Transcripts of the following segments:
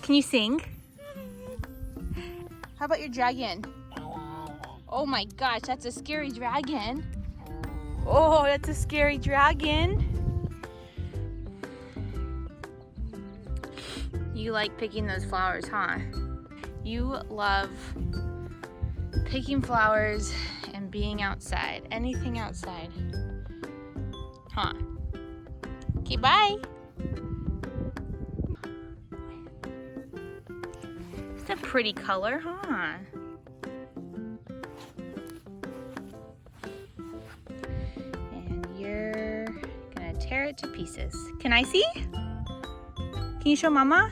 Can you sing? How about your dragon? Oh my gosh, that's a scary dragon. Oh, that's a scary dragon. You like picking those flowers, huh? You love picking flowers and being outside. Anything outside. Huh? Okay, bye. It's a pretty color, huh? And you're gonna tear it to pieces. Can I see? Can you show Mama?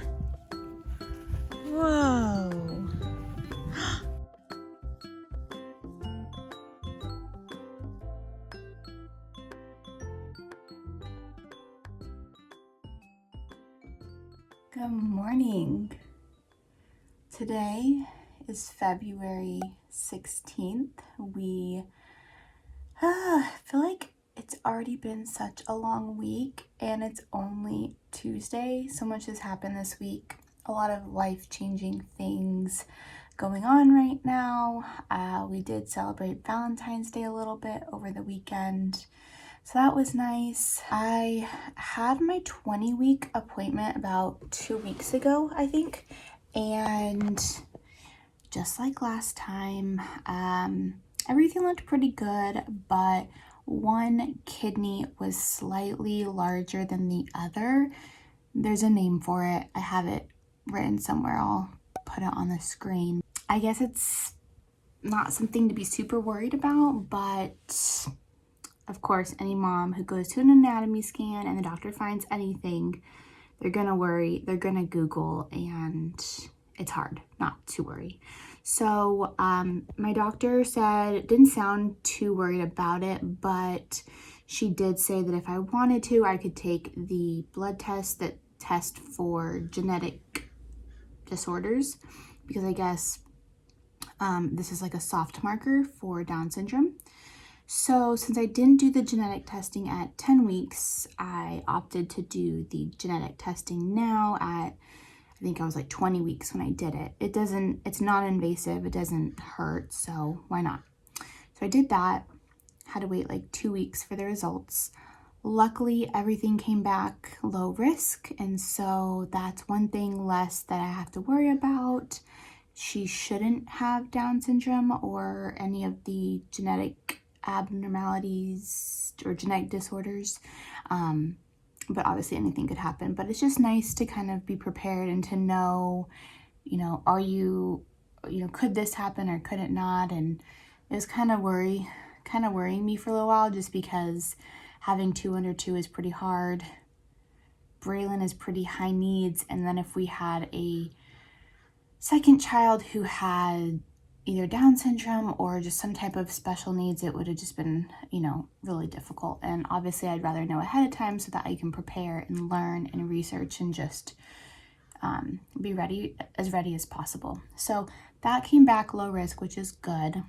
Whoa. Good morning. Today is February 16th. I feel like it's already been such a long week and it's only Tuesday. So much has happened this week. A lot of life-changing things going on right now. We did celebrate Valentine's Day a little bit over the weekend. So that was nice. I had my 20-week appointment about 2 weeks ago, I think. And just like last time, everything looked pretty good, but one kidney was slightly larger than the other. There's a name for it. I have it written somewhere. I'll put it on the screen. I guess it's not something to be super worried about, but of course, any mom who goes to an anatomy scan and the doctor finds anything, they're gonna worry, they're gonna Google, and it's hard not to worry. So my doctor said, didn't sound too worried about it, but she did say that if I wanted to, I could take the blood test that test for genetic disorders, because I guess this is like a soft marker for Down syndrome. So since I didn't do the genetic testing at 10 weeks, I opted to do the genetic testing now at, I think I was like 20 weeks when I did it. It's not invasive, it doesn't hurt, so why not? So I did that, had to wait like 2 weeks for the results. Luckily, everything came back low risk, and so that's one thing less that I have to worry about. She shouldn't have Down syndrome or any of the genetic abnormalities or genetic disorders, but obviously anything could happen. But it's just nice to kind of be prepared and to know, are you, could this happen or could it not? And it was kind of worrying me for a little while, just because having 2 under 2 is pretty hard. Braylon is pretty high needs, and then if we had a second child who had either Down syndrome or just some type of special needs, it would have just been, really difficult. And obviously I'd rather know ahead of time so that I can prepare and learn and research and just be ready as possible. So that came back low risk, which is good.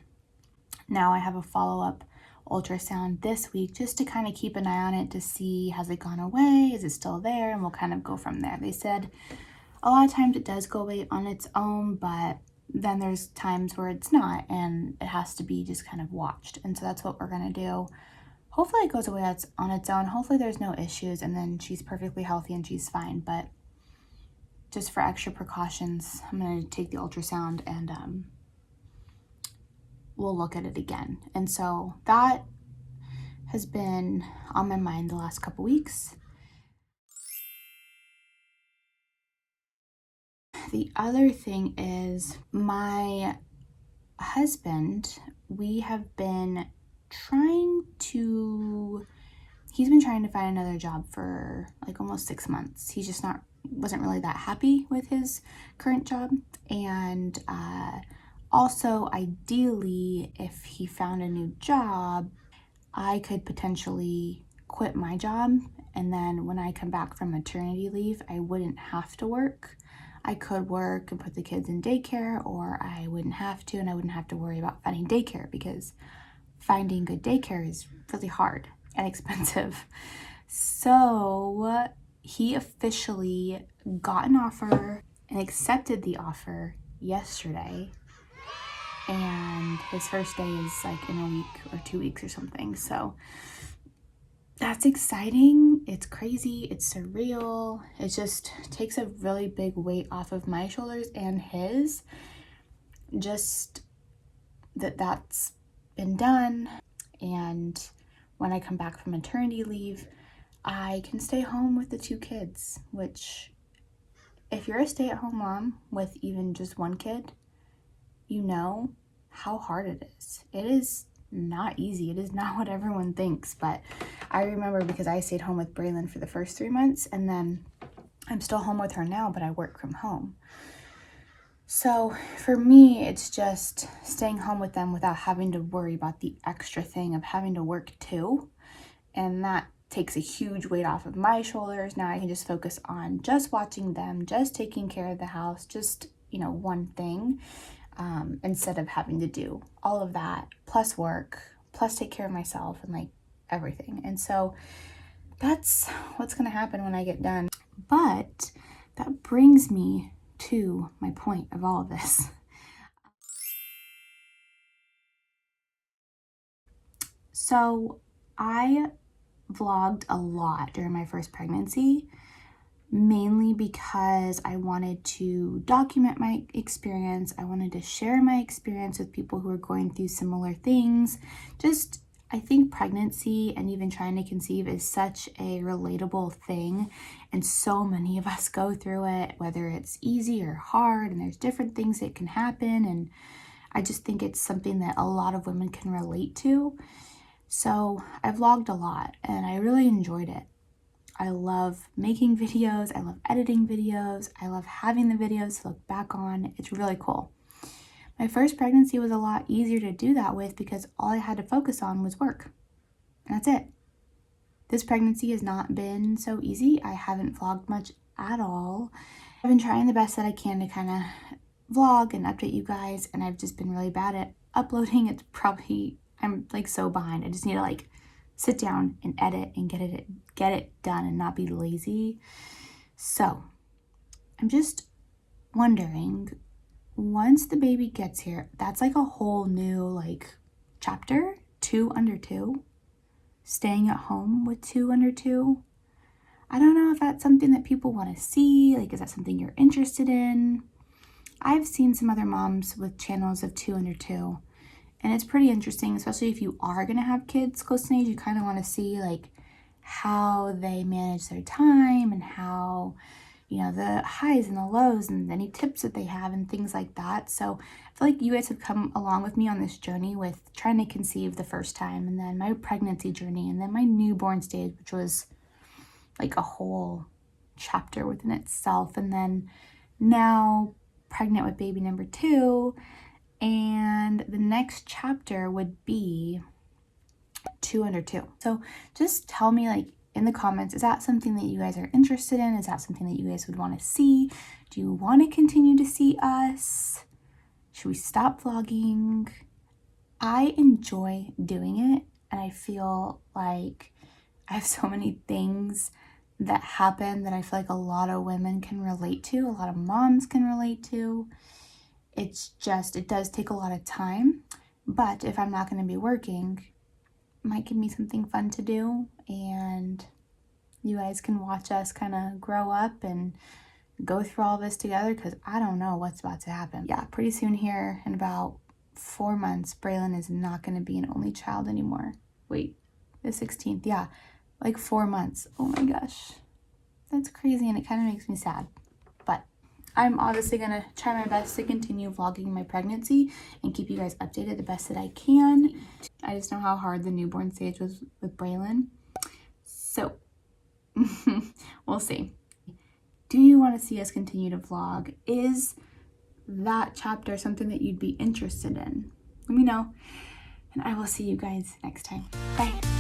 Now I have a follow-up ultrasound this week just to kind of keep an eye on it to see, has it gone away? Is it still there? And we'll kind of go from there. They said a lot of times it does go away on its own, but then there's times where it's not, and it has to be just kind of watched. And so that's what we're gonna do. Hopefully it goes away on its own. Hopefully there's no issues and then she's perfectly healthy and she's fine. But just for extra precautions, I'm gonna take the ultrasound and we'll look at it again. And so that has been on my mind the last couple weeks. The other thing is my husband, he's been trying to find another job for like almost 6 months. He just wasn't really that happy with his current job. And also, ideally, if he found a new job, I could potentially quit my job, and then when I come back from maternity leave, I wouldn't have to work. I could work and put the kids in daycare, or I wouldn't have to, and I wouldn't have to worry about finding daycare, because finding good daycare is really hard and expensive. So he officially got an offer and accepted the offer yesterday. And his first day is like in a week or 2 weeks or something. So that's exciting. It's crazy. It's surreal. It just takes a really big weight off of my shoulders and his. Just that's been done. And when I come back from maternity leave, I can stay home with the 2 kids, which if you're a stay-at-home mom with even just 1 kid, you know how hard it is. It is not easy. It is not what everyone thinks. But I remember because I stayed home with Braylon for the first 3 months, and then I'm still home with her now, but I work from home. So for me, it's just staying home with them without having to worry about the extra thing of having to work too. And that takes a huge weight off of my shoulders. Now I can just focus on just watching them, just taking care of the house, just, one thing. Instead of having to do all of that, plus work, plus take care of myself and like everything. And so that's what's going to happen when I get done. But that brings me to my point of all of this. So I vlogged a lot during my first pregnancy, mainly because I wanted to document my experience. I wanted to share my experience with people who are going through similar things. I think pregnancy and even trying to conceive is such a relatable thing, and so many of us go through it, whether it's easy or hard, and there's different things that can happen, and I just think it's something that a lot of women can relate to. So I vlogged a lot, and I really enjoyed it. I love making videos, I love editing videos, I love having the videos to look back on. It's really cool. My first pregnancy was a lot easier to do that with because all I had to focus on was work. And that's it. This pregnancy has not been so easy. I haven't vlogged much at all. I've been trying the best that I can to kind of vlog and update you guys, and I've just been really bad at uploading. I'm like so behind. I just need to like sit down and edit and get it done and not be lazy. So I'm just wondering, once the baby gets here, that's like a whole new like chapter, 2 under 2, staying at home with 2 under 2. I don't know if that's something that people want to see. Like, is that something you're interested in? I've seen some other moms with channels of 2 under 2. And it's pretty interesting, especially if you are going to have kids close in age. You kind of want to see like how they manage their time and how, the highs and the lows and any tips that they have and things like that. So I feel like you guys have come along with me on this journey with trying to conceive the first time, and then my pregnancy journey, and then my newborn stage, which was like a whole chapter within itself. And then now pregnant with baby number 2. And the next chapter would be 2 under 2. So just tell me like in the comments, is that something that you guys are interested in? Is that something that you guys would want to see? Do you want to continue to see us? Should we stop vlogging? I enjoy doing it, and I feel like I have so many things that happen that I feel like a lot of women can relate to, a lot of moms can relate to. It does take a lot of time, but if I'm not going to be working, it might give me something fun to do, and you guys can watch us kind of grow up and go through all this together, because I don't know what's about to happen. Yeah, pretty soon here in about 4 months, Braylon is not going to be an only child anymore. Wait, the 16th, yeah, like 4 months. Oh my gosh, that's crazy, and it kind of makes me sad. But I'm obviously going to try my best to continue vlogging my pregnancy and keep you guys updated the best that I can. I just know how hard the newborn stage was with Braylon. So, we'll see. Do you want to see us continue to vlog? Is that chapter something that you'd be interested in? Let me know, and I will see you guys next time. Bye.